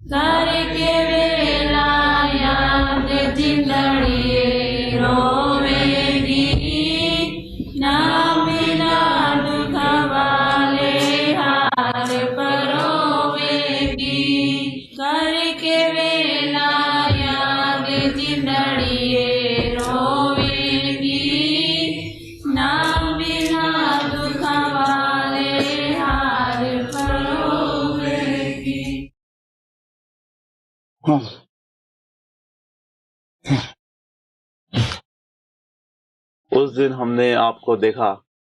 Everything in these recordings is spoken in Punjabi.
करके वेला याद जिंदड़िए रोवेगी, ना मिला दुख वाले हार परोवेगी। करके वेला याद जिंदड़िए रोवेगी, ना मिला दुख वाले हार परोवेगी। हाँ। उस दिन हमने आपको देखा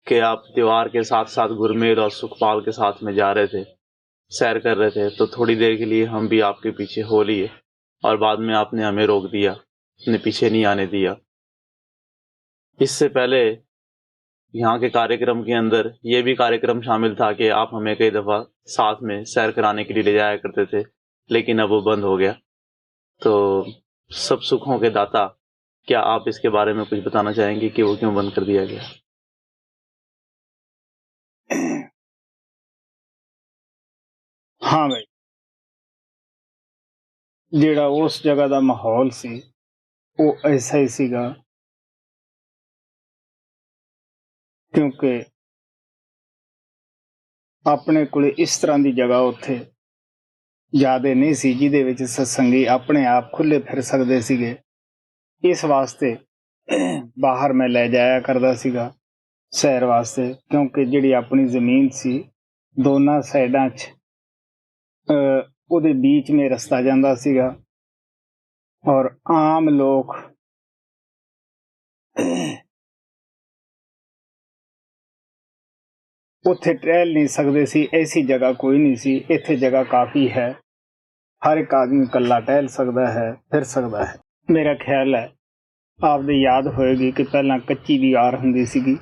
कि आप दीवार के साथ साथ गुरमेल और सुखपाल के साथ में जा रहे थे, सैर कर रहे थे, तो थोड़ी देर के लिए हम भी आपके पीछे हो लिए और बाद में आपने हमें रोक दिया, अपने पीछे नहीं आने दिया। इससे पहले यहाँ के कार्यक्रम के अंदर ये भी कार्यक्रम शामिल था कि आप हमें कई दफा साथ में सैर कराने के लिए ले जाया करते थे, लेकिन अब वो बंद हो गया। तो सब सुखों के दाता, क्या आप इसके बारे में कुछ बताना चाहेंगे कि वो क्यों बंद कर दिया गया? हाँ भाई, ਜਿਹੜਾ उस जगह ਦਾ माहौल ਸੀ ਉਹ ऐसा ही ਸੀਗਾ, क्योंकि ਆਪਣੇ ਕੋਲੇ ਇਸ ਤਰ੍ਹਾਂ ਦੀ ਜਗ੍ਹਾ ਉੱਥੇ ਜ਼ਿਆਦਾ ਨਹੀਂ ਸੀ ਜਿਹਦੇ ਵਿੱਚ ਸਤਸੰਗੀ ਆਪਣੇ ਆਪ ਖੁੱਲੇ ਫਿਰ ਸਕਦੇ ਸੀਗੇ। ਇਸ ਵਾਸਤੇ ਬਾਹਰ ਮੈਂ ਲੈ ਜਾਇਆ ਕਰਦਾ ਸੀਗਾ ਸੈਰ ਵਾਸਤੇ, ਕਿਉਂਕਿ ਜਿਹੜੀ ਆਪਣੀ ਜ਼ਮੀਨ ਸੀ ਦੋਨਾਂ ਸਾਈਡਾਂ 'ਚ ਉਹਦੇ बीच में ਰਸਤਾ ਜਾਂਦਾ ਸੀਗਾ ਔਰ ਆਮ ਲੋਕ ਉੱਥੇ ਟਹਿਲ ਨਹੀਂ ਸਕਦੇ ਸੀ। ਐਸੀ ਜਗ੍ਹਾ ਕੋਈ ਨਹੀਂ ਸੀ। ਇੱਥੇ ਜਗ੍ਹਾ ਕਾਫੀ ਹੈ, ਹਰ ਇੱਕ ਆਦਮੀ ਇਕੱਲਾ ਟਹਿਲ ਸਕਦਾ ਹੈ, ਫਿਰ ਸਕਦਾ ਹੈ। ਮੇਰਾ ਖਿਆਲ ਹੈ ਆਪਦੇ ਯਾਦ ਹੋਏਗੀ ਕਿ ਪਹਿਲਾਂ ਕੱਚੀ ਦੀਵਾਰ ਹੁੰਦੀ ਸੀਗੀ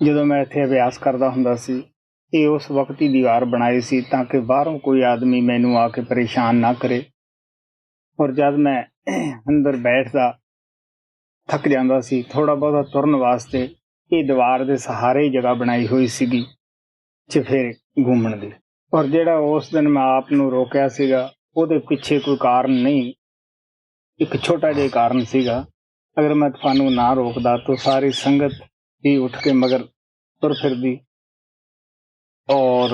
ਜਦੋਂ ਮੈਂ ਇੱਥੇ ਅਭਿਆਸ ਕਰਦਾ ਹੁੰਦਾ ਸੀ। ਇਹ ਉਸ ਵਕਤ ਹੀ ਦੀਵਾਰ ਬਣਾਈ ਸੀ ਤਾਂ ਕਿ ਬਾਹਰੋਂ ਕੋਈ ਆਦਮੀ ਮੈਨੂੰ ਆ ਕੇ ਪਰੇਸ਼ਾਨ ਨਾ ਕਰੇ। ਔਰ ਜਦ ਮੈਂ ਅੰਦਰ ਬੈਠਦਾ ਥੱਕ ਜਾਂਦਾ ਸੀ, ਥੋੜ੍ਹਾ ਬਹੁਤਾ ਤੁਰਨ ਵਾਸਤੇ ਇਹ ਦੀਵਾਰ ਦੇ ਸਹਾਰੇ ਹੀ ਜਗ੍ਹਾ ਬਣਾਈ ਹੋਈ ਸੀਗੀ ਚਫੇਰੇ ਘੁੰਮਣ ਦੀ। ਔਰ ਜਿਹੜਾ ਉਸ ਦਿਨ ਮੈਂ ਆਪ ਨੂੰ ਰੋਕਿਆ ਸੀਗਾ ਉਹਦੇ ਪਿੱਛੇ ਕੋਈ ਕਾਰਨ ਨਹੀਂ, ਇੱਕ ਛੋਟਾ ਜਿਹਾ ਕਾਰਨ ਸੀਗਾ। ਅਗਰ ਮੈਂ ਤੁਹਾਨੂੰ ਨਾ ਰੋਕਦਾ ਤਾਂ ਸਾਰੀ ਸੰਗਤ ਹੀ ਉੱਠ ਕੇ ਮਗਰ ਤੁਰ ਫਿਰਦੀ ਔਰ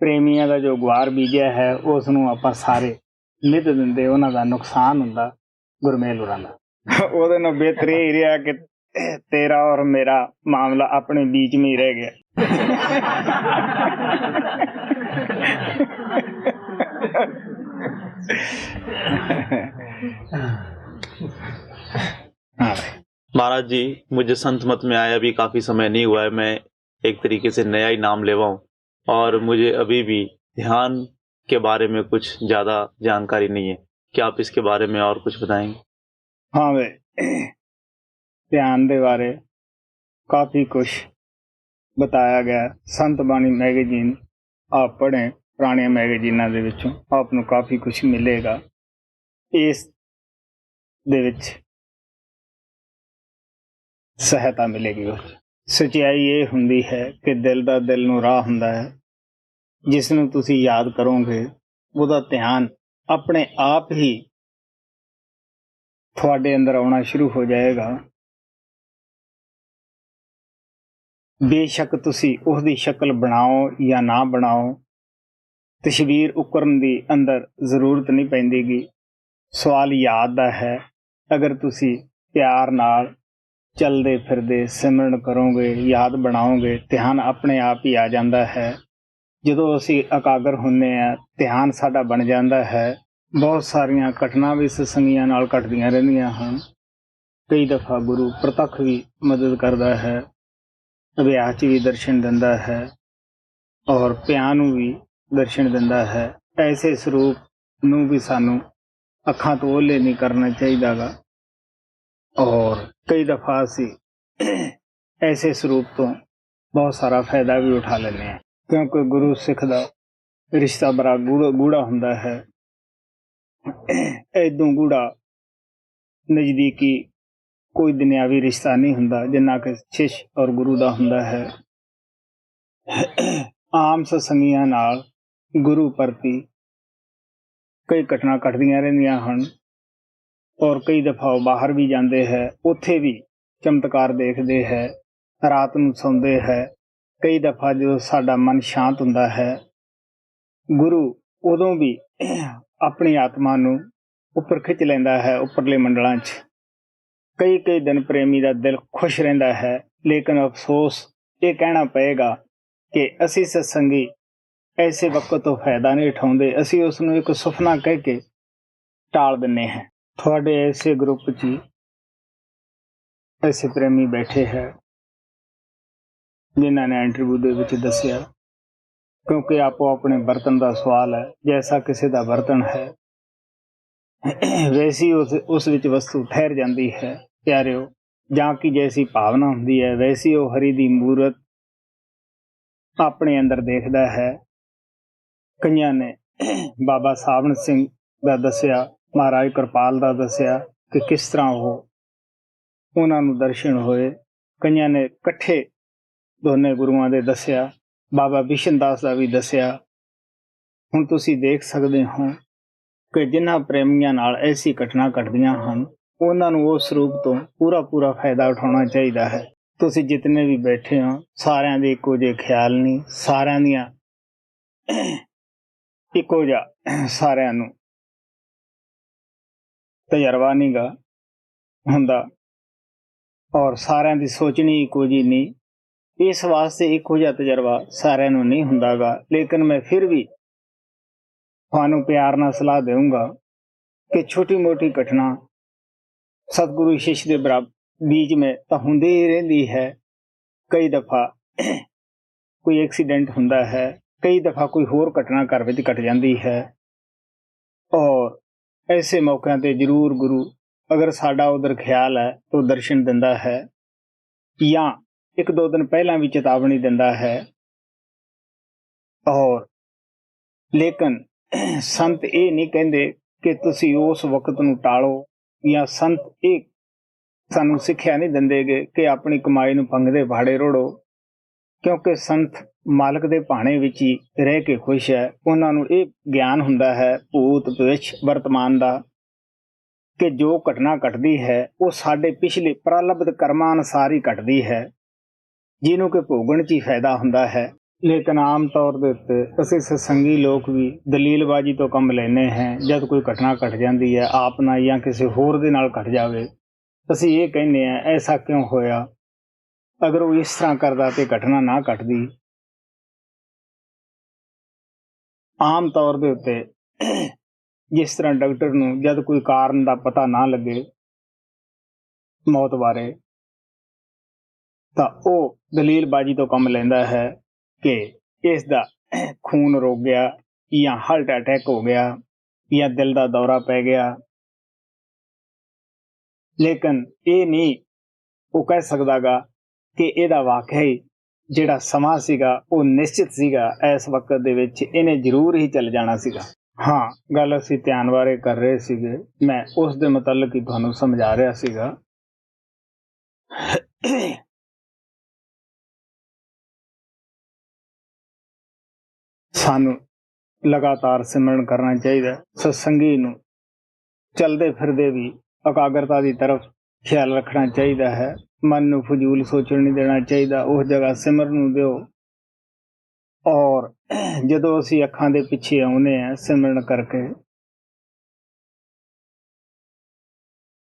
ਪ੍ਰੇਮੀਆਂ ਦਾ ਜੋ ਗੁਆਰ ਬੀਜਿਆ ਹੈ ਉਸ ਨੂੰ ਆਪਾਂ ਸਾਰੇ ਨਿੱਧ ਦਿੰਦੇ, ਉਹਨਾਂ ਦਾ ਨੁਕਸਾਨ ਹੁੰਦਾ ਗੁਰਮੇਲ ਹੋਰਾਂ ਦਾ। ਉਹਦੇ ਨਾਲ ਬਿਹਤਰ ਇਹ ਰਿਹਾ ਕਿ तेरा और मेरा मामला अपने बीच में ही रह गया। महाराज जी, मुझे संत मत में आया भी काफी समय नहीं हुआ है, मैं एक तरीके से नया ही नाम लेवा हूँ और मुझे अभी भी ध्यान के बारे में कुछ ज्यादा जानकारी नहीं है। क्या आप इसके बारे में और कुछ बताएंगे? हाँ भाई, ध्यान के बारे काफ़ी कुछ बताया गया। संत बाणी मैगजीन आप पढ़ें, पुराने मैगजीनां दे विचों आपनूं काफ़ी कुछ मिलेगा। इस दे विच सहायता मिलेगी। सच्चाई ये हुंदी है कि दिल दा दिल नूं राह हुंदा है, जिसनूं तुसीं याद करोगे ਉਹਦਾ ध्यान अपने आप ही तुहाडे अंदर आउणा शुरू हो जाएगा। बेशक तुसी उसकी शक्ल बनाओ या ना बनाओ, तस्वीर उकरन की अंदर जरूरत नहीं पैंदीगी। सवाल याद दा है। अगर तुसी प्यार नाल चलदे फिरदे सिमरन करोगे, याद बनाओगे, ध्यान अपने आप ही आ जाता है। जदों असी एकागर हुन्ने आ, ध्यान साडा बन जाता है। बहुत सारियां घटना भी सत्संगियां नाल घटदियां रहिंदियां हन। कई दफ़ा गुरु प्रतख भी मदद करता है, अभ्यास च भी दर्शन दिंदा है और पियां नूं भी दर्शन दिंदा है। ऐसे स्वरूप नूं भी सानू अखां तो ओले नहीं करना चाहिदा गा। और कई दफ़ा असी ऐसे स्वरूप तो बहुत सारा फायदा भी उठा लेने हैं, क्योंकि गुरु सिख दा रिश्ता बड़ा गूढ़ा हुंदा है। ऐदों गूढ़ा नज़दीकी कोई दुनियावी रिश्ता नहीं हुंदा जिन्ना कि शिष्य और गुरु दा हुंदा है। आम सत्संगियां नाल ਗੁਰੂ ਪ੍ਰਤੀ ਕਈ ਘਟਨਾ ਘਟਦੀਆਂ ਰਹਿੰਦੀਆਂ ਹਨ ਔਰ ਕਈ ਦਫਾ ਉਹ ਬਾਹਰ ਵੀ ਜਾਂਦੇ ਹੈ, ਉੱਥੇ ਵੀ ਚਮਤਕਾਰ ਦੇਖਦੇ ਹੈ, ਰਾਤ ਨੂੰ ਸੌਂਦੇ ਹੈ। ਕਈ ਦਫਾ ਜਦੋਂ ਸਾਡਾ ਮਨ ਸ਼ਾਂਤ ਹੁੰਦਾ ਹੈ, ਗੁਰੂ ਉਦੋਂ ਵੀ ਆਪਣੀ ਆਤਮਾ ਨੂੰ ਉੱਪਰ ਖਿੱਚ ਲੈਂਦਾ ਹੈ ਉੱਪਰਲੇ ਮੰਡਲਾਂ 'ਚ। ਕਈ ਕਈ ਦਿਨ ਪ੍ਰੇਮੀ ਦਾ ਦਿਲ ਖੁਸ਼ ਰਹਿੰਦਾ ਹੈ, ਲੇਕਿਨ ਅਫਸੋਸ ਇਹ ਕਹਿਣਾ ਪਏਗਾ ਕਿ ਅਸੀਂ ਸਤਸੰਗੀ ਐਸੇ ਵਕਤ ਤੋਂ ਫਾਇਦਾ ਨਹੀਂ ਉਠਾਉਂਦੇ, ਅਸੀਂ ਉਸ ਨੂੰ ਇੱਕ ਸੁਪਨਾ ਕਹਿ ਕੇ ਟਾਲ ਦਿੰਦੇ ਹਾਂ। ਤੁਹਾਡੇ ਐਸੇ ਗਰੁੱਪ 'ਚ ਹੀ ਐਸੇ ਪ੍ਰੇਮੀ ਬੈਠੇ ਹੈ ਜਿਨ੍ਹਾਂ ਨੇ ਇੰਟਰਵਿਊ ਦੇ ਵਿੱਚ ਦੱਸਿਆ, ਕਿਉਂਕਿ ਆਪੋ ਆਪਣੇ ਬਰਤਨ ਦਾ ਸਵਾਲ ਹੈ, ਜੈਸਾ ਕਿਸੇ ਦਾ ਬਰਤਨ ਹੈ ਵੈਸੀ ਉਸ ਵਿੱਚ ਵਸਤੂ ਠਹਿਰ ਜਾਂਦੀ ਹੈ ਪਿਆਰਿਓ। ਜਾਂ ਕਿ ਜੈਸੀ ਭਾਵਨਾ ਹੁੰਦੀ ਹੈ ਵੈਸੀ ਉਹ ਹਰੀ ਦੀ ਮੂਰਤ ਆਪਣੇ ਅੰਦਰ ਦੇਖਦਾ ਹੈ। ਕਈਆਂ ਨੇ ਬਾਬਾ ਸਾਵਣ ਸਿੰਘ ਦਾ ਦੱਸਿਆ, ਮਹਾਰਾਜ ਕਿਰਪਾਲ ਦਾ ਦੱਸਿਆ ਕਿ ਕਿਸ ਤਰ੍ਹਾਂ ਉਹਨਾਂ ਨੂੰ ਦਰਸ਼ਨ ਹੋਏ। ਕਈਆਂ ਨੇ ਇਕੱਠੇ ਦੋਨੇ ਗੁਰੂਆਂ ਦੇ ਦੱਸਿਆ, ਬਾਬਾ ਬਿਸ਼ਨ ਦਾਸ ਦਾ ਵੀ ਦੱਸਿਆ। ਹੁਣ ਤੁਸੀਂ ਦੇਖ ਸਕਦੇ ਹੋ ਕਿ ਜਿਨ੍ਹਾਂ ਪ੍ਰੇਮੀਆਂ ਨਾਲ ਐਸੀ ਘਟਨਾ ਘਟਦੀਆਂ ਹਨ, ਉਹਨਾਂ ਨੂੰ ਉਸ ਰੂਪ ਤੋਂ ਪੂਰਾ ਫਾਇਦਾ ਉਠਾਉਣਾ ਚਾਹੀਦਾ ਹੈ। ਤੁਸੀਂ ਜਿਤਨੇ ਵੀ ਬੈਠੇ ਹੋ, ਸਾਰਿਆਂ ਦੇ ਇੱਕੋ ਜਿਹੇ ਖਿਆਲ ਨਹੀਂ, ਸਾਰਿਆਂ ਦੀਆਂ ਇੱਕੋ ਜਿਹਾ ਸਾਰਿਆਂ ਨੂੰ ਤਜਰਬਾ ਨਹੀਂ ਗਾ ਹੁੰਦਾ ਔਰ ਸਾਰਿਆਂ ਦੀ ਸੋਚਣੀ ਇੱਕੋ ਜਿਹੀ ਨਹੀਂ। ਇਸ ਵਾਸਤੇ ਇੱਕੋ ਜਿਹਾ ਤਜਰਬਾ ਸਾਰਿਆਂ ਨੂੰ ਨਹੀਂ ਹੁੰਦਾ ਗਾ। ਲੇਕਿਨ ਮੈਂ ਫਿਰ ਵੀ ਤੁਹਾਨੂੰ ਪਿਆਰ ਨਾਲ ਸਲਾਹ ਦੇਵਾਂਗਾ ਕਿ ਛੋਟੀ ਮੋਟੀ ਘਟਨਾ ਸਤਿਗੁਰੂ ਸ਼ਿਸ਼ ਦੇ बीच में ਤਾਂ ਹੁੰਦੀ ਹੀ ਰਹਿੰਦੀ ਹੈ। ਕਈ ਦਫਾ ਕੋਈ ਐਕਸੀਡੈਂਟ ਹੁੰਦਾ ਹੈ, ਕਈ ਦਫਾ ਕੋਈ ਹੋਰ ਘਟਨਾ ਘਰ ਵਿੱਚ ਘਟ ਜਾਂਦੀ ਹੈ ਔਰ ਐਸੇ ਮੌਕਿਆਂ ਤੇ ਜ਼ਰੂਰ ਗੁਰੂ ਅਗਰ ਸਾਡਾ ਉਧਰ ਖਿਆਲ ਹੈ ਤਾਂ ਦਰਸ਼ਨ ਦਿੰਦਾ ਹੈ ਜਾਂ ਇੱਕ ਦੋ ਦਿਨ ਪਹਿਲਾਂ ਵੀ ਚੇਤਾਵਨੀ ਦਿੰਦਾ ਹੈ। ਔਰ ਲੇਕਿਨ ਸੰਤ ਇਹ ਨਹੀਂ ਕਹਿੰਦੇ ਕਿ ਤੁਸੀਂ ਉਸ ਵਕਤ ਨੂੰ ਟਾਲੋ, ਜਾਂ ਸੰਤ ਇਹ ਸਾਨੂੰ ਸਿੱਖਿਆ ਨਹੀਂ ਦਿੰਦੇਗੇ ਕਿ ਆਪਣੀ ਕਮਾਈ ਨੂੰ ਪੰਗਦੇ ਭਾੜੇ ਰੋੜੋ, ਕਿਉਂਕਿ ਸੰਤ ਮਾਲਕ ਦੇ ਭਾਣੇ ਵਿੱਚ ਹੀ ਰਹਿ ਕੇ ਖੁਸ਼ ਹੈ। ਉਹਨਾਂ ਨੂੰ ਇਹ ਗਿਆਨ ਹੁੰਦਾ ਹੈ ਭੂਤ ਭਵਿੱਖ ਵਰਤਮਾਨ ਦਾ, ਕਿ ਜੋ ਘਟਨਾ ਘਟਦੀ ਹੈ ਉਹ ਸਾਡੇ ਪਿਛਲੇ ਪ੍ਰਲਬਧ ਕਰਮਾਂ ਅਨੁਸਾਰ ਹੀ ਘਟਦੀ ਹੈ, ਜਿਹਨੂੰ ਕਿ ਭੋਗਣ 'ਚ ਹੀ ਫਾਇਦਾ ਹੁੰਦਾ ਹੈ। ਲੇਕਿਨ ਆਮ ਤੌਰ ਦੇ ਉੱਤੇ ਅਸੀਂ ਸਤਸੰਗੀ ਲੋਕ ਵੀ ਦਲੀਲਬਾਜ਼ੀ ਤੋਂ ਕੰਮ ਲੈਂਦੇ ਹਾਂ। ਜਦ ਕੋਈ ਘਟਨਾ ਘਟ ਜਾਂਦੀ ਹੈ ਆਪ ਨਾਲ ਜਾਂ ਕਿਸੇ ਹੋਰ ਦੇ ਨਾਲ ਘਟ ਜਾਵੇ, ਅਸੀਂ ਇਹ ਕਹਿੰਦੇ ਹਾਂ ਐਸਾ ਕਿਉਂ ਹੋਇਆ, ਅਗਰ ਉਹ ਇਸ ਤਰ੍ਹਾਂ ਕਰਦਾ ਤੇ ਘਟਨਾ ਨਾ ਘਟਦੀ। ਆਮ ਤੌਰ ਦੇ ਉੱਤੇ ਜਿਸ ਤਰ੍ਹਾਂ ਡਾਕਟਰ ਨੂੰ ਜਦ ਕੋਈ ਕਾਰਨ ਦਾ ਪਤਾ ਨਾ ਲੱਗੇ ਮੌਤ ਬਾਰੇ, ਤਾਂ ਉਹ ਦਲੀਲਬਾਜ਼ੀ ਤੋਂ ਕੰਮ ਲੈਂਦਾ ਹੈ ਕਿ ਇਸ ਦਾ ਖੂਨ ਰੁਕ ਗਿਆ, ਜਾਂ ਹਾਰਟ ਅਟੈਕ ਹੋ ਗਿਆ, ਜਾਂ ਦਿਲ ਦਾ ਦੌਰਾ ਪੈ ਗਿਆ। ਲੇਕਿਨ ਇਹ ਨਹੀਂ ਉਹ ਕਹਿ ਸਕਦਾ ਗਾ ਕਿ ਇਹਦਾ ਵਾਕਿਆ ਹੀ ਜਿਹੜਾ ਸਮਾਂ ਸੀਗਾ ਉਹ ਨਿਸ਼ਚਿਤ ਸੀਗਾ, ਇਸ ਵਕਤ ਦੇ ਵਿੱਚ ਇਹਨੇ ਜ਼ਰੂਰ ਹੀ ਚੱਲ ਜਾਣਾ ਸੀਗਾ। ਹਾਂ, ਗੱਲ ਅਸੀਂ ਧਿਆਨ ਬਾਰੇ ਕਰ ਰਹੇ ਸੀਗੇ, ਮੈਂ ਉਸ ਦੇ ਮੁਤਲਕ ਹੀ ਤੁਹਾਨੂੰ ਸਮਝਾ ਰਿਹਾ ਸੀਗਾ। ਸਾਨੂੰ ਲਗਾਤਾਰ ਸਿਮਰਨ ਕਰਨਾ ਚਾਹੀਦਾ। ਸਤਸੰਗੀ ਨੂੰ ਚਲਦੇ ਫਿਰਦੇ ਵੀ ਇਕਾਗਰਤਾ ਦੀ ਤਰਫ ਖਿਆਲ ਰੱਖਣਾ ਚਾਹੀਦਾ ਹੈ। ਮਨ ਨੂੰ ਫਜ਼ੂਲ ਸੋਚਣ ਨਹੀਂ ਦੇਣਾ ਚਾਹੀਦਾ, ਉਸ ਜਗ੍ਹਾ ਸਿਮਰਨ ਨੂੰ ਦਿਓ। ਔਰ ਜਦੋਂ ਅਸੀਂ ਅੱਖਾਂ ਦੇ ਪਿੱਛੇ ਆਉਂਦੇ ਹਾਂ ਸਿਮਰਨ ਕਰਕੇ,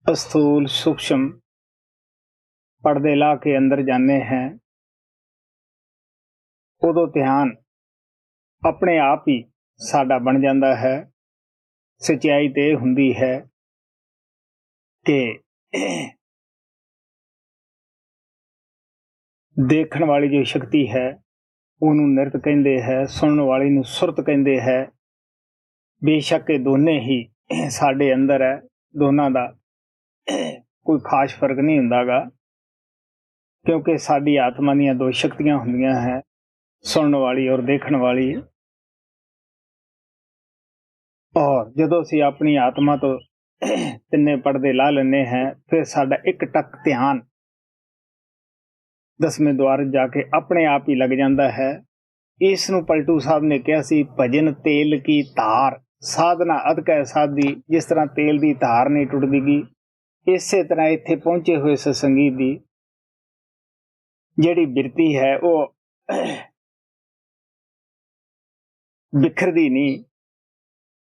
ਅਸਥੂਲ ਸੂਖਸ਼ਮ ਪਰਦੇ ਲਾ ਕੇ ਅੰਦਰ ਜਾਂਦੇ ਹਾਂ, ਉਦੋਂ ਧਿਆਨ ਆਪਣੇ ਆਪ ਹੀ ਸਾਡਾ ਬਣ ਜਾਂਦਾ ਹੈ। ਸੱਚਾਈ ਤੇ ਇਹ ਹੁੰਦੀ ਹੈ ਕਿ ਦੇਖਣ ਵਾਲੀ ਜੋ ਸ਼ਕਤੀ ਹੈ ਉਹਨੂੰ ਨਿਰਤ ਕਹਿੰਦੇ ਹੈ, ਸੁਣਨ ਵਾਲੀ ਨੂੰ ਸੁਰਤ ਕਹਿੰਦੇ ਹੈ। ਬੇਸ਼ੱਕ ਇਹ ਦੋਨੇ ਹੀ ਸਾਡੇ ਅੰਦਰ ਹੈ, ਦੋਨਾਂ ਦਾ ਕੋਈ ਖਾਸ ਫਰਕ ਨਹੀਂ ਹੁੰਦਾ ਗਾ, ਕਿਉਂਕਿ ਸਾਡੀ ਆਤਮਾ ਦੀਆਂ ਦੋ ਸ਼ਕਤੀਆਂ ਹੁੰਦੀਆਂ ਹੈ, ਸੁਣਨ ਵਾਲੀ ਔਰ ਦੇਖਣ ਵਾਲੀ। ਔਰ ਜਦੋਂ ਅਸੀਂ ਆਪਣੀ ਆਤਮਾ ਤੋਂ ਤਿੰਨੇ ਪਰਦੇ ਲਾ ਲੈਂਦੇ ਹਾਂ, ਫਿਰ ਸਾਡਾ ਇੱਕ ਟੱਕ ਧਿਆਨ ਦਸਵੇਂ ਦੁਆਰ ਜਾ ਕੇ ਆਪਣੇ ਆਪ ਹੀ ਲੱਗ ਜਾਂਦਾ ਹੈ। ਇਸ ਨੂੰ ਪਲਟੂ ਸਾਹਿਬ ਨੇ ਕਿਹਾ ਸੀ, ਭਜਨ ਤੇਲ ਕੀ ਧਾਰ ਸਾਧਨਾ ਅਧਕੈ ਸਾਧੀ। ਜਿਸ ਤਰ੍ਹਾਂ ਤੇਲ ਦੀ ਧਾਰ ਨਹੀਂ ਟੁੱਟਦੀ ਗੀ, ਇਸੇ ਤਰ੍ਹਾਂ ਇੱਥੇ ਪਹੁੰਚੇ ਹੋਏ ਸਤਸੰਗੀ ਦੀ ਜਿਹੜੀ ਬਿਰਤੀ ਹੈ ਉਹ ਬਿਖਰਦੀ ਨਹੀਂ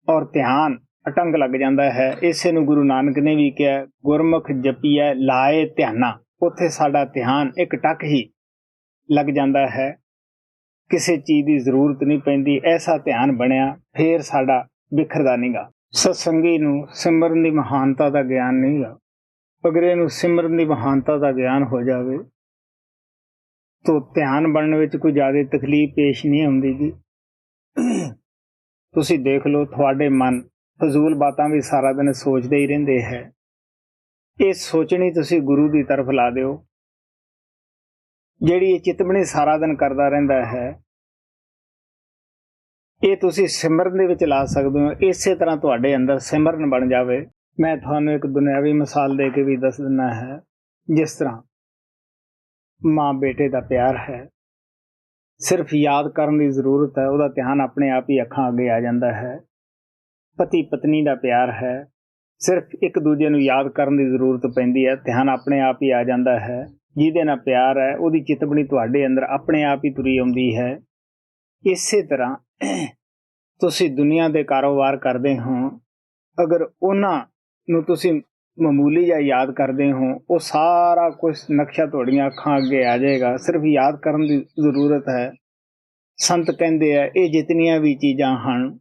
ਔਰ ਧਿਆਨ ਅਟੰਗ ਲੱਗ ਜਾਂਦਾ ਹੈ। ਇਸੇ ਨੂੰ ਗੁਰੂ ਨਾਨਕ ਨੇ ਵੀ ਕਿਹਾ, ਗੁਰਮੁਖ ਜਪੀਐ ਲਾਏ ਧਿਆਨਾ। ਉੱਥੇ ਸਾਡਾ ਧਿਆਨ ਇੱਕ ਟੱਕ ਹੀ ਲੱਗ ਜਾਂਦਾ ਹੈ, ਕਿਸੇ ਚੀਜ਼ ਦੀ ਜ਼ਰੂਰਤ ਨਹੀਂ ਪੈਂਦੀ। ਐਸਾ ਧਿਆਨ ਬਣਿਆ, ਫੇਰ ਸਾਡਾ ਬਿਖਰਦਾ ਨਹੀਂਗਾ। ਸਤਸੰਗੀ ਨੂੰ ਸਿਮਰਨ ਦੀ ਮਹਾਨਤਾ ਦਾ ਗਿਆਨ ਨਹੀਂਗਾ। ਅਗਰ ਇਹਨੂੰ ਸਿਮਰਨ ਦੀ ਮਹਾਨਤਾ ਦਾ ਗਿਆਨ ਹੋ ਜਾਵੇ ਤਾਂ ਧਿਆਨ ਬਣਨ ਵਿੱਚ ਕੋਈ ਜ਼ਿਆਦਾ ਤਕਲੀਫ ਪੇਸ਼ ਨਹੀਂ ਆਉਂਦੀ ਗੀ। ਤੁਸੀਂ ਦੇਖ ਲਓ, ਤੁਹਾਡੇ ਮਨ ਫਜ਼ੂਲ ਬਾਤਾਂ ਵੀ ਸਾਰਾ ਦਿਨ ਸੋਚਦੇ ਹੀ ਰਹਿੰਦੇ ਹੈ। ਇਹ ਸੋਚਣੀ ਤੁਸੀਂ ਗੁਰੂ ਦੀ ਤਰਫ ਲਾ ਦਿਓ। ਜਿਹੜੀ ਇਹ ਚਿਤਵਣੀ ਸਾਰਾ ਦਿਨ ਕਰਦਾ ਰਹਿੰਦਾ ਹੈ, ਇਹ ਤੁਸੀਂ ਸਿਮਰਨ ਦੇ ਵਿੱਚ ਲਾ ਸਕਦੇ ਹੋ। ਇਸੇ ਤਰ੍ਹਾਂ ਤੁਹਾਡੇ ਅੰਦਰ ਸਿਮਰਨ ਬਣ ਜਾਵੇ। ਮੈਂ ਤੁਹਾਨੂੰ ਇੱਕ ਦੁਨਿਆਵੀ ਮਿਸਾਲ ਦੇ ਕੇ ਵੀ ਦੱਸ ਦਿੰਦਾ ਹੈ। ਜਿਸ ਤਰ੍ਹਾਂ ਮਾਂ ਬੇਟੇ ਦਾ ਪਿਆਰ ਹੈ, ਸਿਰਫ ਯਾਦ ਕਰਨ ਦੀ ਜ਼ਰੂਰਤ ਹੈ, ਉਹਦਾ ਧਿਆਨ ਆਪਣੇ ਆਪ ਹੀ ਅੱਖਾਂ ਅੱਗੇ ਆ ਜਾਂਦਾ ਹੈ। ਪਤੀ ਪਤਨੀ ਦਾ ਪਿਆਰ ਹੈ, ਸਿਰਫ ਇੱਕ ਦੂਜੇ ਨੂੰ ਯਾਦ ਕਰਨ ਦੀ ਜ਼ਰੂਰਤ ਪੈਂਦੀ ਹੈ, ਧਿਆਨ ਆਪਣੇ ਆਪ ਹੀ ਆ ਜਾਂਦਾ ਹੈ। ਜਿਹਦੇ ਨਾਲ ਪਿਆਰ ਹੈ, ਉਹਦੀ ਚਿਤਵਣੀ ਤੁਹਾਡੇ ਅੰਦਰ ਆਪਣੇ ਆਪ ਹੀ ਤੁਰੀ ਆਉਂਦੀ ਹੈ। ਇਸੇ ਤਰ੍ਹਾਂ ਤੁਸੀਂ ਦੁਨੀਆ ਦੇ ਕਾਰੋਬਾਰ ਕਰਦੇ ਹੋ, ਅਗਰ ਉਹਨਾਂ ਨੂੰ ਤੁਸੀਂ ਮਾਮੂਲੀ ਜਿਹਾ ਯਾਦ ਕਰਦੇ ਹੋ, ਉਹ ਸਾਰਾ ਕੁਝ ਨਕਸ਼ਾ ਤੁਹਾਡੀਆਂ ਅੱਖਾਂ ਅੱਗੇ ਆ ਜਾਏਗਾ। ਸਿਰਫ ਯਾਦ ਕਰਨ ਦੀ ਜ਼ਰੂਰਤ ਹੈ। ਸੰਤ ਕਹਿੰਦੇ ਆ, ਇਹ ਜਿਤਨੀਆਂ ਵੀ ਚੀਜ਼ਾਂ ਹਨ,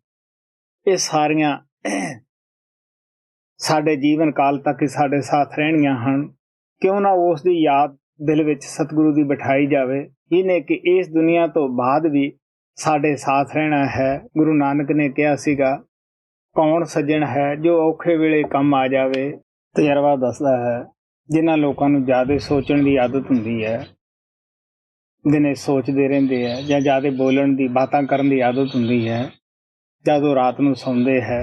ਇਹ ਸਾਰੀਆਂ ਸਾਡੇ ਜੀਵਨ ਕਾਲ ਤੱਕ ਹੀ ਸਾਡੇ ਸਾਥ ਰਹਿਣੀਆਂ ਹਨ। ਕਿਉਂ ਨਾ ਉਸ ਦੀ ਯਾਦ ਦਿਲ ਵਿੱਚ ਸਤਿਗੁਰੂ ਦੀ ਬਿਠਾਈ ਜਾਵੇ, ਇਹਨੇ ਕਿ ਇਸ ਦੁਨੀਆ ਤੋਂ ਬਾਅਦ ਵੀ ਸਾਡੇ ਸਾਥ ਰਹਿਣਾ ਹੈ। ਗੁਰੂ ਨਾਨਕ ਨੇ ਕਿਹਾ ਸੀਗਾ, ਕੌਣ ਸੱਜਣ ਹੈ ਜੋ ਔਖੇ ਵੇਲੇ ਕੰਮ ਆ ਜਾਵੇ। ਤਜਰਬਾ ਦੱਸਦਾ ਹੈ, ਜਿਨ੍ਹਾਂ ਲੋਕਾਂ ਨੂੰ ਜ਼ਿਆਦਾ ਸੋਚਣ ਦੀ ਆਦਤ ਹੁੰਦੀ ਹੈ, ਦਿਨੇ ਸੋਚਦੇ ਰਹਿੰਦੇ ਹੈ, ਜਾਂ ਜ਼ਿਆਦਾ ਬੋਲਣ ਦੀ ਬਾਤਾਂ ਕਰਨ ਦੀ ਆਦਤ ਹੁੰਦੀ ਹੈ, ਜਦੋਂ ਰਾਤ ਨੂੰ ਸੌਂਦੇ ਹੈ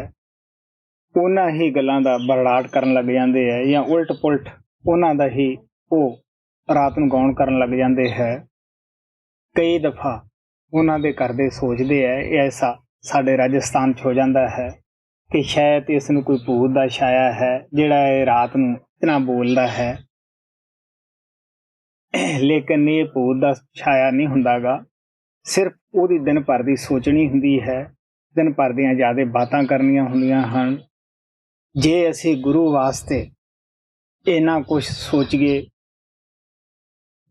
ਉਹਨਾਂ ਹੀ ਗੱਲਾਂ ਦਾ ਬਰੜਾਟ ਕਰਨ ਲੱਗ ਜਾਂਦੇ ਹੈ, ਜਾਂ ਉਲਟ ਪੁਲਟ ਉਹਨਾਂ ਦਾ ਹੀ ਉਹ ਰਾਤ ਨੂੰ ਗਾਉਣ ਕਰਨ ਲੱਗ ਜਾਂਦੇ ਹੈ। ਕਈ ਦਫਾ ਉਹਨਾਂ ਦੇ ਘਰ ਦੇ ਸੋਚਦੇ ਹੈ, ਐਸਾ ਸਾਡੇ ਰਾਜਸਥਾਨ 'ਚ ਹੋ ਜਾਂਦਾ ਹੈ ਕਿ ਸ਼ਾਇਦ ਇਸ ਨੂੰ ਕੋਈ ਭੂਤ ਦਾ ਛਾਇਆ ਹੈ, ਜਿਹੜਾ ਇਹ ਰਾਤ ਨੂੰ ਇਤਨਾ ਬੋਲਦਾ ਹੈ। ਲੇਕਿਨ ਇਹ ਭੂਤ ਦਾ ਛਾਇਆ ਨਹੀਂ ਹੁੰਦਾ ਗਾ, ਸਿਰਫ ਉਹਦੀ ਦਿਨ ਭਰ ਦੀ ਸੋਚਣੀ ਹੁੰਦੀ ਹੈ, ਦਿਨ ਭਰ ਦੀਆਂ ਜ਼ਿਆਦਾ ਬਾਤਾਂ ਕਰਨੀਆਂ ਹੁੰਦੀਆਂ ਹਨ। ਜੇ ਅਸੀਂ ਗੁਰੂ ਵਾਸਤੇ ਇੰਨਾ ਕੁਝ ਸੋਚੀਏ,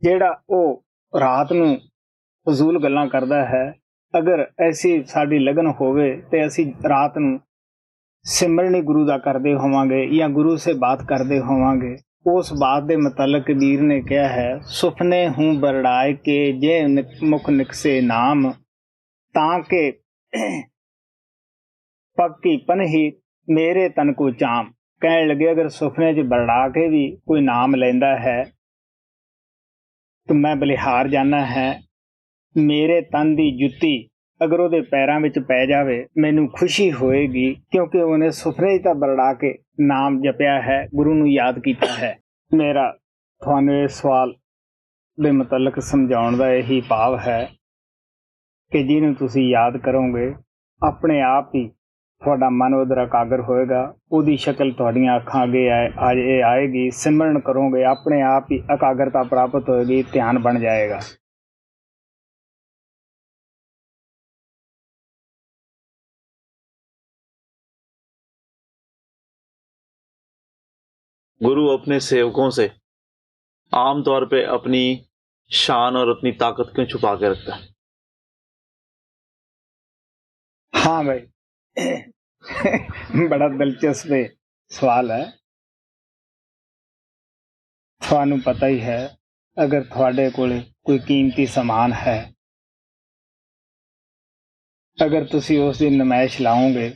ਜਿਹੜਾ ਉਹ ਰਾਤ ਨੂੰ ਫਜ਼ੂਲ ਗੱਲਾਂ ਕਰਦਾ ਹੈ, ਅਗਰ ਐਸੀ ਸਾਡੀ ਲਗਨ ਹੋਵੇ ਤੇ ਅਸੀਂ ਰਾਤ ਨੂੰ ਸਿਮਰਨੀ ਗੁਰੂ ਦਾ ਕਰਦੇ ਹੋਵਾਂਗੇ ਜਾਂ ਗੁਰੂ ਸੇ ਬਾਤ ਕਰਦੇ ਹੋਵਾਂਗੇ। ਉਸ ਬਾਤ ਦੇ ਮੁਤਲਕ ਕਬੀਰ ਨੇ ਕਿਹਾ ਹੈ, ਸੁਪਨੇ ਹੂੰ ਬਰੜਾਏ ਕੇ ਜੇ ਮੁਖ ਨਿਕਸੇ ਨਾਮ, ਤਾਂ ਕਿ ਪੱਕੀ ਪਨਹੀ ਮੇਰੇ ਤਨ ਕੋ ਚਾਮ। ਕਹਿਣ ਲੱਗੇ, ਅਗਰ ਸੁਪਨੇ 'ਚ ਬਰੜਾ ਕੇ ਵੀ ਕੋਈ ਨਾਮ ਲੈਂਦਾ ਹੈ ਤਾਂ ਮੈਂ ਬਲਿਹਾਰ ਜਾਣਾ ਹੈ। ਮੇਰੇ ਤਨ ਦੀ ਜੁੱਤੀ ਅਗਰ ਉਹਦੇ ਪੈਰਾਂ ਵਿੱਚ ਪੈ ਜਾਵੇ, ਮੈਨੂੰ ਖੁਸ਼ੀ ਹੋਏਗੀ, ਕਿਉਂਕਿ ਉਹਨੇ ਸੁਪਨੇ 'ਚ ਤਾਂ ਬਰੜਾ ਕੇ ਨਾਮ ਜਪਿਆ ਹੈ, ਗੁਰੂ ਨੂੰ ਯਾਦ ਕੀਤਾ ਹੈ। ਮੇਰਾ ਤੁਹਾਨੂੰ ਇਹ ਸਵਾਲ ਦੇ ਮੁਤਲਕ ਸਮਝਾਉਣ ਦਾ ਇਹੀ ਭਾਵ ਹੈ ਕਿ ਜਿਹਨੂੰ ਤੁਸੀਂ ਯਾਦ ਕਰੋਗੇ, ਆਪਣੇ ਆਪ ਹੀ ਤੁਹਾਡਾ ਮਨ ਉਧਰ ਇਕਾਗਰ ਹੋਏਗਾ, ਉਹਦੀ ਸ਼ਕਲ ਤੁਹਾਡੀਆਂ ਅੱਖਾਂ ਅੱਗੇ ਆਏਗੀ। ਸਿਮਰਨ ਕਰੋਗੇ, ਆਪਣੇ ਆਪ ਹੀ ਇਕਾਗਰਤਾ ਪ੍ਰਾਪਤ ਹੋਏਗੀ, ਧਿਆਨ ਬਣ ਜਾਏਗਾ। गुरु अपने सेवकों से आमतौर पे अपनी शान और अपनी ताकत क्यों छुपा के रखता है? हाँ भाई, बड़ा दिलचस्प सवाल है। ਤੁਹਾਨੂੰ ਪਤਾ ਹੀ ਹੈ, ਅਗਰ ਤੁਹਾਡੇ ਕੋਲ ਕੋਈ ਕੀਮਤੀ ਸਮਾਨ ਹੈ, ਅਗਰ ਤੁਸੀਂ ਉਸ ਦੀ ਨਮਾਇਸ਼ ਲਾਓਗੇ,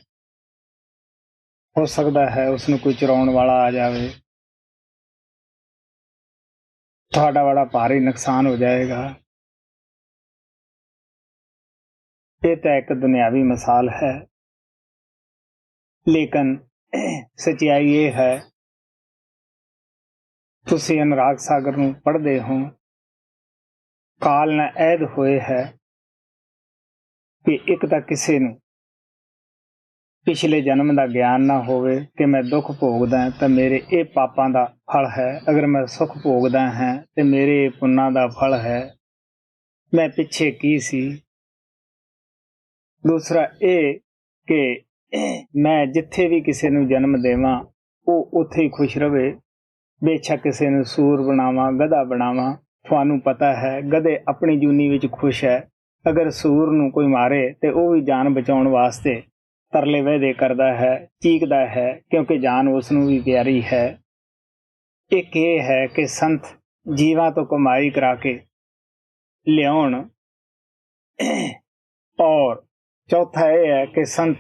ਹੋ ਸਕਦਾ ਹੈ ਉਸ ਨੂੰ ਕੋਈ ਚੁਰਾਉਣ ਵਾਲਾ ਆ ਜਾਵੇ, ਤੁਹਾਡਾ ਬੜਾ ਭਾਰੀ ਨੁਕਸਾਨ ਹੋ ਜਾਏਗਾ। ਇਹ ਤਾਂ ਇੱਕ ਦੁਨਿਆਵੀ ਮਿਸਾਲ ਹੈ, ਲੇਕਿਨ ਸੱਚਾਈ ਇਹ ਹੈ, ਤੁਸੀਂ ਅਨੁਰਾਗ ਸਾਗਰ ਨੂੰ ਪੜ੍ਹਦੇ ਹੋ। ਕਾਲ ਨਾਲ ਐਦ ਹੋਏ ਹੈ, ਕਿ ਇੱਕ ਤਾਂ ਕਿਸੇ ਨੂੰ ਪਿਛਲੇ ਜਨਮ ਦਾ ਗਿਆਨ ਨਾ ਹੋਵੇ ਕਿ ਮੈਂ ਦੁੱਖ ਭੋਗਦਾ ਤਾਂ ਮੇਰੇ ਇਹ ਪਾਪਾਂ ਦਾ ਫਲ ਹੈ, ਅਗਰ ਮੈਂ ਸੁੱਖ ਭੋਗਦਾ ਹਾਂ ਤੇ ਮੇਰੇ ਇਹ ਪੁੰਨਾਂ ਦਾ ਫਲ ਹੈ, ਮੈਂ ਪਿੱਛੇ ਕੀ ਸੀ। ਦੂਸਰਾ ਇਹ ਕਿ ਮੈਂ ਜਿੱਥੇ ਵੀ ਕਿਸੇ ਨੂੰ ਜਨਮ ਦੇਵਾਂ ਉਹ ਉੱਥੇ ਹੀ ਖੁਸ਼ ਰਵੇ, ਬੇਸ਼ੱਕ ਕਿਸੇ ਨੂੰ ਸੂਰ ਬਣਾਵਾਂ, ਗਧਾ ਬਣਾਵਾਂ। ਤੁਹਾਨੂੰ ਪਤਾ ਹੈ ਗਧੇ ਆਪਣੀ ਜੂਨੀ ਵਿੱਚ ਖੁਸ਼ ਹੈ, ਅਗਰ ਸੂਰ ਨੂੰ ਕੋਈ ਮਾਰੇ ਤੇ ਉਹ ਵੀ ਜਾਨ ਬਚਾਉਣ ਵਾਸਤੇ ਤਰਲੇ ਵਾਅਦੇ ਕਰਦਾ ਹੈ, ਚੀਕਦਾ ਹੈ, ਕਿਉਂਕਿ ਜਾਨ ਉਸ ਨੂੰ ਵੀ ਪਿਆਰੀ ਹੈ। ਇੱਕ ਇਹ ਹੈ ਕਿ ਸੰਤ ਜੀਵਾਂ ਤੋਂ ਕਮਾਈ ਕਰਾ ਕੇ ਲਿਆਉਣ, ਔਰ ਚੌਥਾ ਇਹ ਹੈ ਕਿ ਸੰਤ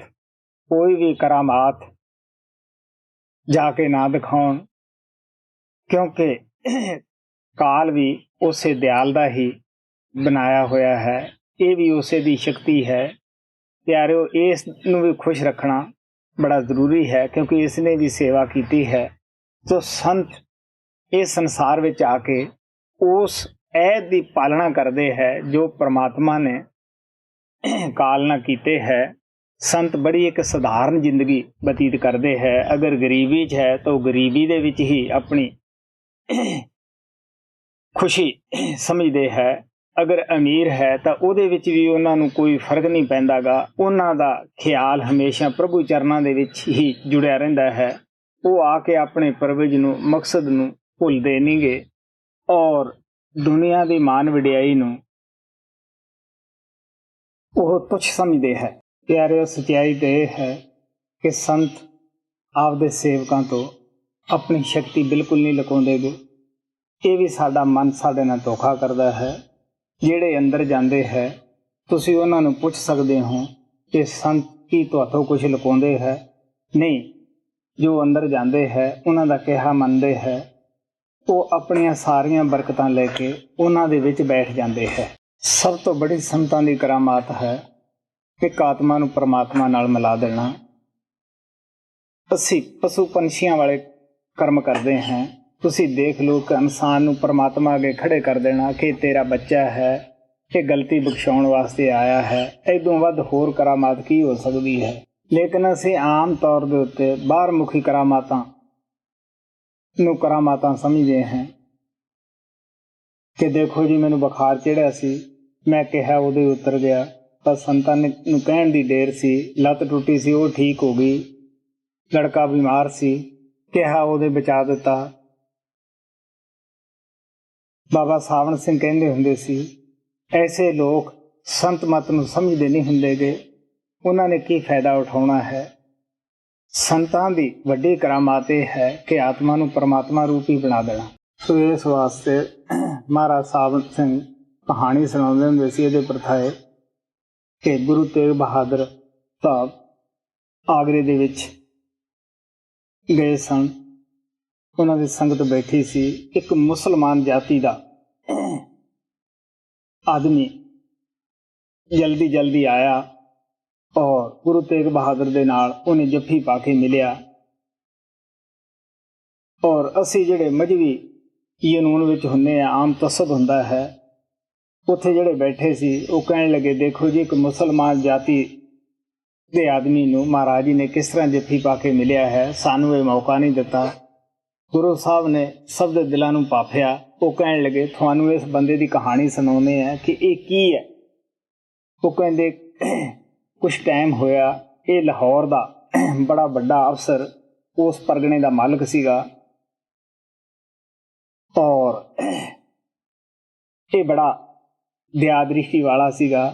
ਕੋਈ ਵੀ ਕਰਾਮਾਤ ਜਾ ਕੇ ਨਾ ਦਿਖਾਉਣ, ਕਿਉਂਕਿ ਕਾਲ ਵੀ ਉਸੇ ਦਿਆਲ ਦਾ ਹੀ ਬਣਾਇਆ ਹੋਇਆ ਹੈ, ਇਹ ਵੀ ਉਸੇ ਦੀ ਸ਼ਕਤੀ ਹੈ। ਪਿਆਰਿਓ, ਇਸ ਨੂੰ ਵੀ ਖੁਸ਼ ਰੱਖਣਾ ਬੜਾ ਜ਼ਰੂਰੀ ਹੈ, ਕਿਉਂਕਿ ਇਸ ਨੇ ਵੀ ਸੇਵਾ ਕੀਤੀ ਹੈ। ਸੋ ਸੰਤ ਇਸ ਸੰਸਾਰ ਵਿੱਚ ਆ ਕੇ ਉਸ ਐਦ ਦੀ ਪਾਲਣਾ ਕਰਦੇ ਹੈ ਜੋ ਪ੍ਰਮਾਤਮਾ ਨੇ ਕਾਲ ਨਾ ਕੀਤੇ ਹੈ। ਸੰਤ ਬੜੀ ਇੱਕ ਸਧਾਰਨ ਜ਼ਿੰਦਗੀ ਬਤੀਤ ਕਰਦੇ ਹੈ। ਅਗਰ ਗਰੀਬੀ 'ਚ ਹੈ ਤਾਂ ਉਹ ਗਰੀਬੀ ਦੇ ਵਿੱਚ ਹੀ ਆਪਣੀ ਖੁਸ਼ੀ ਸਮਝਦੇ ਹੈ, ਅਗਰ ਅਮੀਰ ਹੈ ਤਾਂ ਉਹਦੇ ਵਿੱਚ ਵੀ ਉਹਨਾਂ ਨੂੰ ਕੋਈ ਫਰਕ ਨਹੀਂ ਪੈਂਦਾ ਗਾ। ਉਹਨਾਂ ਦਾ ਖਿਆਲ ਹਮੇਸ਼ਾ ਪ੍ਰਭੂ ਚਰਨਾਂ ਦੇ ਵਿੱਚ ਹੀ ਜੁੜਿਆ ਰਹਿੰਦਾ ਹੈ। ਉਹ ਆ ਕੇ ਆਪਣੇ ਪਰਵਜ ਨੂੰ, ਮਕਸਦ ਨੂੰ ਭੁੱਲਦੇ ਨਹੀਂਗੇ, ਔਰ ਦੁਨੀਆ ਦੀ ਮਾਨ ਵਡਿਆਈ ਨੂੰ ਉਹ ਤੁੱਛ ਸਮਝਦੇ ਹੈ। ਪਿਆਰਿਓ, ਸੱਚਾਈ ਤਾਂ ਇਹ ਹੈ ਕਿ ਸੰਤ ਆਪਦੇ ਸੇਵਕਾਂ ਤੋਂ ਆਪਣੀ ਸ਼ਕਤੀ ਬਿਲਕੁਲ ਨਹੀਂ ਲੁਕਾਉਂਦੇ ਗੇ। ਇਹ ਵੀ ਸਾਡਾ ਮਨ ਸਾਡੇ ਨਾਲ ਧੋਖਾ ਕਰਦਾ ਹੈ। ਜਿਹੜੇ ਅੰਦਰ ਜਾਂਦੇ ਹੈ, ਤੁਸੀਂ ਉਹਨਾਂ ਨੂੰ ਪੁੱਛ ਸਕਦੇ ਹੋ ਕਿ ਸੰਤ ਕੀ ਤੁਹਾਤੋਂ ਕੁਝ ਲੁਕਾਉਂਦੇ ਹੈ? ਨਹੀਂ, ਜੋ ਅੰਦਰ ਜਾਂਦੇ ਹੈ ਉਹਨਾਂ ਦਾ ਕਿਹਾ ਮੰਨਦੇ ਹੈ, ਉਹ ਆਪਣੀਆਂ ਸਾਰੀਆਂ ਬਰਕਤਾਂ ਲੈ ਕੇ ਉਹਨਾਂ ਦੇ ਵਿੱਚ ਬੈਠ ਜਾਂਦੇ ਹੈ। ਸਭ ਤੋਂ ਬੜੀ ਸੰਤਾਂ ਦੀ ਕਰਾਮਾਤ ਹੈ ਇੱਕ ਆਤਮਾ ਨੂੰ ਪਰਮਾਤਮਾ ਨਾਲ ਮਿਲਾ ਦੇਣਾ। ਅਸੀਂ ਪਸ਼ੂ ਪੰਛੀਆਂ ਵਾਲੇ ਕਰਮ ਕਰਦੇ ਹਾਂ। ਤੁਸੀਂ ਦੇਖ ਲਓ ਕਿ ਇਨਸਾਨ ਨੂੰ ਪਰਮਾਤਮਾ ਅੱਗੇ ਖੜੇ ਕਰ ਦੇਣਾ ਕਿ ਤੇਰਾ ਬੱਚਾ ਹੈ, ਇਹ ਗਲਤੀ ਬਖਸ਼ਾਉਣ ਵਾਸਤੇ ਆਇਆ ਹੈ। ਇਦੋਂ ਵੱਧ ਹੋਰ ਕਰਾਮਾਤ ਕੀ ਹੋ ਸਕਦੀ ਹੈ? ਲੇਕਿਨ ਅਸੀਂ ਆਮ ਤੌਰ ਦੇ ਉੱਤੇ ਬਾਹਰ ਮੁਖੀ ਕਰਾਮਾਤਾਂ ਨੂੰ ਕਰਾਮਾਤਾਂ ਸਮਝਦੇ ਹਾਂ ਕਿ ਦੇਖੋ ਜੀ, ਮੈਨੂੰ ਬੁਖਾਰ ਚੜ੍ਹਿਆ ਸੀ, ਮੈਂ ਕਿਹਾ ਉਹਦੇ ਉਤਰ ਗਿਆ, ਤਾਂ ਸੰਤਾਂ ਨੂੰ ਕਹਿਣ ਦੀ ਦੇਰ ਸੀ। ਲੱਤ ਟੁੱਟੀ ਸੀ, ਉਹ ਠੀਕ ਹੋ ਗਈ। ਲੜਕਾ ਬਿਮਾਰ ਸੀ, ਕਿਹਾ ਉਹਦੇ ਬਚਾ ਦਿੱਤਾ। ਬਾਬਾ ਸਾਵਣ ਸਿੰਘ ਕਹਿੰਦੇ ਹੁੰਦੇ ਸੀ, ਐਸੇ ਲੋਕ ਸੰਤ ਮਤ ਨੂੰ ਸਮਝਦੇ ਨਹੀਂ ਹੁੰਦੇ ਗੇ, ਉਹਨਾਂ ਨੇ ਕੀ ਫਾਇਦਾ ਉਠਾਉਣਾ ਹੈ। ਸੰਤਾਂ ਦੀ ਵੱਡੀ ਕਰਾਮਾਤ ਇਹ ਹੈ ਕਿ ਆਤਮਾ ਨੂੰ ਪਰਮਾਤਮਾ ਰੂਪੀ ਬਣਾ ਦੇਣਾ। ਸੋ ਇਸ ਵਾਸਤੇ ਮਹਾਰਾਜ ਸਾਵਣ ਸਿੰਘ ਕਹਾਣੀ ਸੁਣਾਉਂਦੇ ਹੁੰਦੇ ਸੀ। ਇਹਦੇ ਪ੍ਰਥਾਏ ਕਿ ਗੁਰੂ ਤੇਗ ਬਹਾਦਰ ਸਾਹਿਬ ਆਗਰੇ ਦੇ ਵਿੱਚ ਗਏ ਸਨ। ਉਹਨਾਂ ਦੀ ਸੰਗਤ ਬੈਠੀ ਸੀ। ਇੱਕ ਮੁਸਲਮਾਨ ਜਾਤੀ ਦਾ ਆਦਮੀ ਜਲਦੀ ਆਇਆ ਔਰ ਗੁਰੂ ਤੇਗ ਬਹਾਦਰ ਦੇ ਨਾਲ ਉਹਨੇ ਜੱਫੀ ਪਾ ਕੇ ਮਿਲਿਆ। ਔਰ ਅਸੀਂ ਜਿਹੜੇ ਮਜ਼੍ਹਬੀ ਕਾਨੂੰਨ ਵਿੱਚ ਹੁੰਦੇ ਆ, ਆਮ ਤਸਦ ਹੁੰਦਾ ਹੈ, ਉੱਥੇ ਜਿਹੜੇ ਬੈਠੇ ਸੀ ਉਹ ਕਹਿਣ ਲੱਗੇ, ਦੇਖੋ ਜੀ, ਇੱਕ ਮੁਸਲਮਾਨ ਜਾਤੀ ਦੇ ਆਦਮੀ ਨੂੰ ਮਹਾਰਾਜ ਜੀ ਨੇ ਕਿਸ ਤਰ੍ਹਾਂ ਜੱਫੀ ਪਾ ਕੇ ਮਿਲਿਆ ਹੈ, ਸਾਨੂੰ ਇਹ ਮੌਕਾ ਨਹੀਂ ਦਿੱਤਾ। ਗੁਰੂ ਸਾਹਿਬ ਨੇ ਸਭ ਦੇ ਦਿਲਾਂ ਨੂੰ ਭਾਫਿਆ। ਉਹ ਕਹਿਣ ਲੱਗੇ, ਤੁਹਾਨੂੰ ਇਸ ਬੰਦੇ ਦੀ ਕਹਾਣੀ ਸੁਣਾਉਂਦੇ ਆ ਕਿ ਇਹ ਕੀ ਹੈ। ਉਹ ਕਹਿੰਦੇ, ਕੁਛ ਟਾਈਮ ਹੋਇਆ, ਇਹ ਲਾਹੌਰ ਦਾ ਬੜਾ ਵੱਡਾ ਅਫਸਰ, ਉਸ ਪਰਗਣੇ ਦਾ ਮਾਲਕ ਸੀਗਾ, ਔਰ ਇਹ ਬੜਾ ਦਇਆ ਦ੍ਰਿਸ਼ਟੀ ਵਾਲਾ ਸੀਗਾ।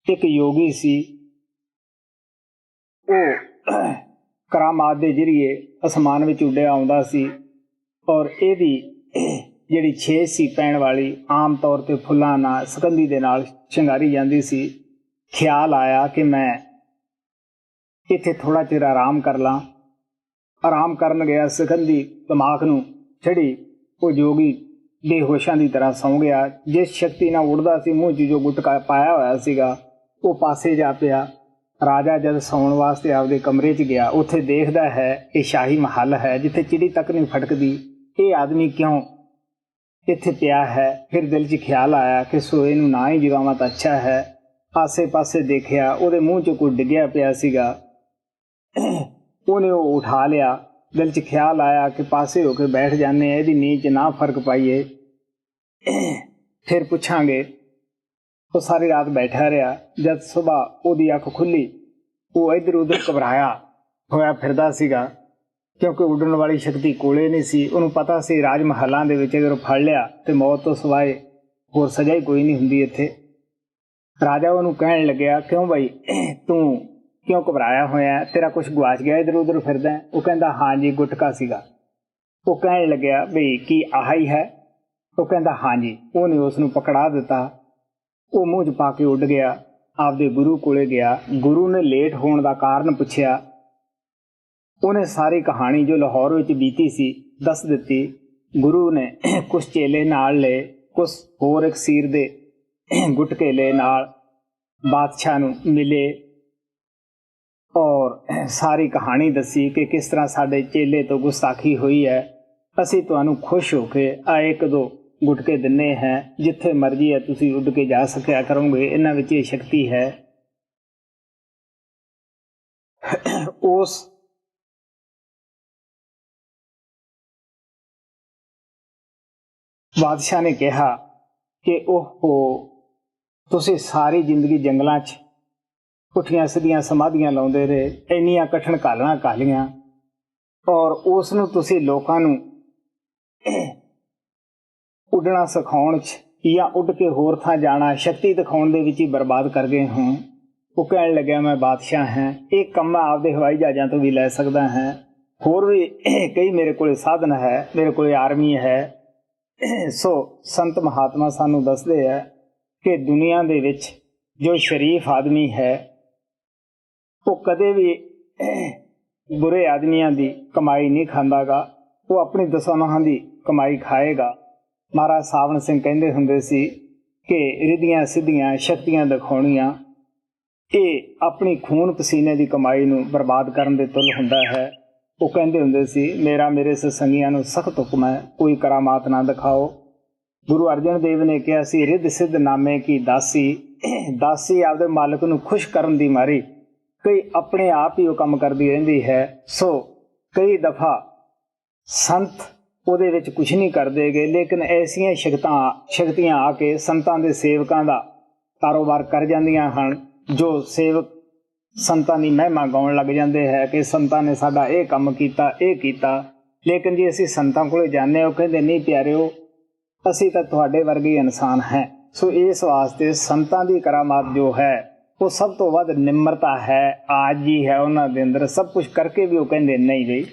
ਇੱਕ ਯੋਗੀ ਸੀ, ਉਹ ਕਰਾਮਾਤ ਦੇ ਜ਼ਰੀਏ ਅਸਮਾਨ ਵਿੱਚ ਉੱਡਿਆ ਆਉਂਦਾ ਸੀ, ਔਰ ਇਹਦੀ ਜਿਹੜੀ ਛੇਜ ਸੀ ਪੈਣ ਵਾਲੀ, ਆਮ ਤੌਰ 'ਤੇ ਫੁੱਲਾਂ ਨਾਲ, ਸਕੰਦੀ ਦੇ ਨਾਲ ਸ਼ਿੰਗਾਰੀ ਜਾਂਦੀ ਸੀ। ਖਿਆਲ ਆਇਆ ਕਿ ਮੈਂ ਇੱਥੇ ਥੋੜ੍ਹਾ ਚਿਰ ਆਰਾਮ ਕਰ ਲਾਂ। ਆਰਾਮ ਕਰਨ ਗਿਆ, ਸਕੰਦੀ ਦਿਮਾਗ ਨੂੰ ਚੜ੍ਹੀ, ਉਹ ਯੋਗੀ ਬੇਹੋਸ਼ਾਂ ਦੀ ਤਰ੍ਹਾਂ ਸੌਂ ਗਿਆ। ਜਿਸ ਸ਼ਕਤੀ ਨਾਲ ਉੱਡਦਾ ਸੀ, ਮੂੰਹ 'ਚ ਜੋ ਗੁਟਕਾ ਪਾਇਆ ਹੋਇਆ ਸੀਗਾ ਉਹ ਪਾਸੇ ਜਾ ਪਿਆ। ਰਾਜਾ ਜਦ ਸੌਣ ਵਾਸਤੇ ਆਪਦੇ ਕਮਰੇ 'ਚ ਗਿਆ, ਉੱਥੇ ਦੇਖਦਾ ਹੈ ਇਹ ਸ਼ਾਹੀ ਮਹੱਲ ਹੈ ਜਿੱਥੇ ਚਿੜੀ ਤੱਕ ਨਹੀਂ ਫਟਕਦੀ। ਇਹ ਆਦਮੀ ਕਿਉਂ ਇੱਥੇ ਪਿਆ ਹੈ? ਫਿਰ ਦਿਲ 'ਚ ਖਿਆਲ ਆਇਆ ਕਿ ਸੋ ਇਹਨੂੰ ਨਾ ਹੀ ਜਗਾਵਾਂ ਤਾਂ ਅੱਛਾ ਹੈ। ਆਸੇ ਪਾਸੇ ਦੇਖਿਆ, ਉਹਦੇ ਮੂੰਹ 'ਚ ਕੋਈ ਡਿੱਗਿਆ ਪਿਆ ਸੀਗਾ। ਉਹਨੇ ਉਹ ਉਠਾ ਲਿਆ। ਦਿਲ 'ਚ ਖਿਆਲ ਆਇਆ ਕਿ ਪਾਸੇ ਹੋ ਕੇ ਬੈਠ ਜਾਂਦੇ, ਇਹਦੀ ਨੀਂਦ 'ਚ ਨਾ ਫਰਕ ਪਾਈਏ, ਫਿਰ ਪੁੱਛਾਂਗੇ। ਉਹ ਸਾਰੀ ਰਾਤ ਬੈਠਾ ਰਿਹਾ। ਜਦ ਸੁਬਾਹ ਉਹਦੀ ਅੱਖ ਖੁੱਲੀ, ਉਹ ਇੱਧਰ ਉੱਧਰ ਘਬਰਾਇਆ ਹੋਇਆ ਫਿਰਦਾ ਸੀਗਾ, ਕਿਉਂਕਿ ਉੱਡਣ ਵਾਲੀ ਸ਼ਕਤੀ ਕੋਲੇ ਨਹੀਂ ਸੀ। ਉਹਨੂੰ ਪਤਾ ਸੀ ਰਾਜ ਮਹੱਲਾਂ ਦੇ ਵਿੱਚ ਅਗਰ ਫੜ ਲਿਆ ਤੇ ਮੌਤ ਤੋਂ ਸਿਵਾਏ ਹੋਰ ਸਜ਼ਾ ਹੀ ਕੋਈ ਨਹੀਂ ਹੁੰਦੀ ਇੱਥੇ। ਰਾਜਾ ਉਹਨੂੰ ਕਹਿਣ ਲੱਗਿਆ, ਕਿਉਂ ਬਾਈ ਤੂੰ ਕਿਉਂ ਘਬਰਾਇਆ ਹੋਇਆ, ਤੇਰਾ ਕੁਛ ਗੁਆਚ ਗਿਆ, ਇੱਧਰ ਉੱਧਰ ਫਿਰਦਾ? ਉਹ ਕਹਿੰਦਾ ਹਾਂ ਜੀ, ਗੁਟਕਾ ਸੀਗਾ। ਉਹ ਕਹਿਣ ਲੱਗਿਆ ਬਈ ਕੀ ਆਹ ਹੀ ਹੈ? ਉਹ ਕਹਿੰਦਾ ਹਾਂ ਜੀ। ਉਹਨੇ ਉਸ ਨੂੰ ਪਕੜਾ ਦਿੱਤਾ। ਉਹ ਮੂੰਹ 'ਚ ਪਾ ਕੇ ਉੱਡ ਗਿਆ, ਆਪਦੇ ਗੁਰੂ ਕੋਲੇ ਗਿਆ। ਗੁਰੂ ਨੇ ਲੇਟ ਹੋਣ ਦਾ ਕਾਰਨ ਪੁੱਛਿਆ। ਉਹਨੇ ਸਾਰੀ ਕਹਾਣੀ ਜੋ ਲਾਹੌਰ ਵਿੱਚ ਬੀਤੀ ਸੀ ਦੱਸ ਦਿੱਤੀ। ਗੁਰੂ ਨੇ ਕੁਛ ਚੇਲੇ ਨਾਲ ਲਏ, ਕੁਛ ਹੋਰ ਇੱਕ ਸੀਰ ਦੇ ਗੁਟਕੇ ਲਏ ਨਾਲ, ਬਾਦਸ਼ਾਹ ਨੂੰ ਮਿਲੇ ਔਰ ਸਾਰੀ ਕਹਾਣੀ ਦੱਸੀ ਕਿ ਕਿਸ ਤਰ੍ਹਾਂ ਸਾਡੇ ਚੇਲੇ ਤੋਂ ਗੁਸਤਾਖੀ ਹੋਈ ਹੈ। ਅਸੀਂ ਤੁਹਾਨੂੰ ਖੁਸ਼ ਹੋ ਕੇ ਆ 1-2 ਗੁਟਕੇ ਦਿੰਨੇ ਹੈ, ਜਿੱਥੇ ਮਰਜ਼ੀ ਹੈ ਤੁਸੀਂ ਉੱਡ ਕੇ ਜਾ ਸਕਿਆ ਕਰੋਗੇ, ਇਹਨਾਂ ਵਿੱਚ ਇਹ ਸ਼ਕਤੀ ਹੈ। ਉਸ ਬਾਦਸ਼ਾਹ ਨੇ ਕਿਹਾ ਕਿ ਉਹ ਤੁਸੀਂ ਸਾਰੀ ਜ਼ਿੰਦਗੀ ਜੰਗਲਾਂ 'ਚ ਪੁੱਠੀਆਂ ਸਿੱਧੀਆਂ ਸਮਾਧੀਆਂ ਲਾਉਂਦੇ ਰਹੇ, ਇੰਨੀਆਂ ਕਠਿਨ ਘਾਲਣਾ ਘਾਲੀਆਂ, ਔਰ ਉਸ ਨੂੰ ਤੁਸੀਂ ਲੋਕਾਂ ਨੂੰ ਉੱਡਣਾ ਸਿਖਾਉਣ 'ਚ ਜਾਂ ਉੱਡ ਕੇ ਹੋਰ ਥਾਂ ਜਾਣਾ, ਸ਼ਕਤੀ ਦਿਖਾਉਣ ਦੇ ਵਿੱਚ ਹੀ ਬਰਬਾਦ ਕਰ ਗਏ ਹੋ। ਉਹ ਕਹਿਣ ਲੱਗਿਆ, ਮੈਂ ਬਾਦਸ਼ਾਹ ਹਾਂ, ਇਹ ਕੰਮ ਮੈਂ ਆਪਦੇ ਹਵਾਈ ਜਹਾਜ਼ਾਂ ਤੋਂ ਵੀ ਲੈ ਸਕਦਾ ਹਾਂ, ਹੋਰ ਵੀ ਕਈ ਮੇਰੇ ਕੋਲ ਸਾਧਨ ਹੈ, ਮੇਰੇ ਕੋਲ ਆਰਮੀ ਹੈ। ਸੋ ਸੰਤ ਮਹਾਤਮਾ ਸਾਨੂੰ ਦੱਸਦੇ ਹੈ ਕਿ ਦੁਨੀਆ ਦੇ ਵਿੱਚ ਜੋ ਸ਼ਰੀਫ ਆਦਮੀ ਹੈ ਉਹ ਕਦੇ ਵੀ ਬੁਰੇ ਆਦਮੀਆਂ ਦੀ ਕਮਾਈ ਨਹੀਂ ਖਾਂਦਾਗਾ, ਉਹ ਆਪਣੀ ਦਸਾਂ ਦੀ ਕਮਾਈ ਖਾਏਗਾ। ਮਹਾਰਾਜ ਸਾਵਣ ਸਿੰਘ ਕਹਿੰਦੇ ਹੁੰਦੇ ਸੀ ਕਿ ਰਿੱਧੀਆਂ ਸਿੱਧੀਆਂ ਸ਼ਕਤੀਆਂ ਦਿਖਾਉਣੀਆਂ ਇਹ ਆਪਣੀ ਖੂਨ ਪਸੀਨੇ ਦੀ ਕਮਾਈ ਨੂੰ ਬਰਬਾਦ ਕਰਨ ਦੇ ਤੁੱਲ ਹੁੰਦਾ ਹੈ। ਉਹ ਕਹਿੰਦੇ ਹੁੰਦੇ ਸੀ, ਮੇਰਾ ਮੇਰੇ ਸਤਸੰਗੀਆਂ ਨੂੰ ਸਖਤ ਹੁਕਮ ਹੈ, ਕੋਈ ਕਰਾਮਾਤ ਨਾ ਦਿਖਾਓ। ਗੁਰੂ ਅਰਜਨ ਦੇਵ ਨੇ ਕਿਹਾ ਸੀ, ਰਿੱਧ ਸਿੱਧ ਨਾਮੇ ਕੀ ਦਾਸੀ ਆਪਦੇ ਮਾਲਕ ਨੂੰ ਖੁਸ਼ ਕਰਨ ਦੀ ਮਾਰੀ ਕਈ ਆਪਣੇ ਆਪ ਹੀ ਉਹ ਕੰਮ ਕਰਦੀ ਰਹਿੰਦੀ ਹੈ। ਸੋ ਕਈ ਦਫਾ ਸੰਤ ਉਹਦੇ ਵਿੱਚ ਕੁਛ ਨਹੀਂ ਕਰਦੇਗੇ, ਲੇਕਿਨ ਐਸੀਆਂ ਸ਼ਕਤੀਆਂ ਆ ਕੇ ਸੰਤਾਂ ਦੇ ਸੇਵਕਾਂ ਦਾ ਕਾਰੋਬਾਰ ਕਰ ਜਾਂਦੀਆਂ ਹਨ, ਜੋ ਸੇਵਕ ਸੰਤਾਂ ਦੀ ਮਹਿਮਾ ਗਾਉਣ ਲੱਗ ਜਾਂਦੇ ਹੈ ਕਿ ਸੰਤਾਂ ਨੇ ਸਾਡਾ ਇਹ ਕੰਮ ਕੀਤਾ, ਇਹ ਕੀਤਾ। ਲੇਕਿਨ ਜੇ ਅਸੀਂ ਸੰਤਾਂ ਕੋਲੇ ਜਾਂਦੇ, ਉਹ ਕਹਿੰਦੇ ਨਹੀਂ ਪਿਆਰਿਓ, ਅਸੀਂ ਤਾਂ ਤੁਹਾਡੇ ਵਰਗੇ ਇਨਸਾਨ ਹੈ। ਸੋ ਇਸ ਵਾਸਤੇ ਸੰਤਾਂ ਦੀ ਕਰਾਮਾਤ ਜੋ ਹੈ ਉਹ ਸਭ ਤੋਂ ਵੱਧ ਨਿਮਰਤਾ ਹੈ, ਆਜੀ ਹੈ ਉਹਨਾਂ ਦੇ ਅੰਦਰ। ਸਭ ਕੁਝ ਕਰਕੇ ਵੀ ਉਹ ਕਹਿੰਦੇ ਨਹੀਂ ਬਈ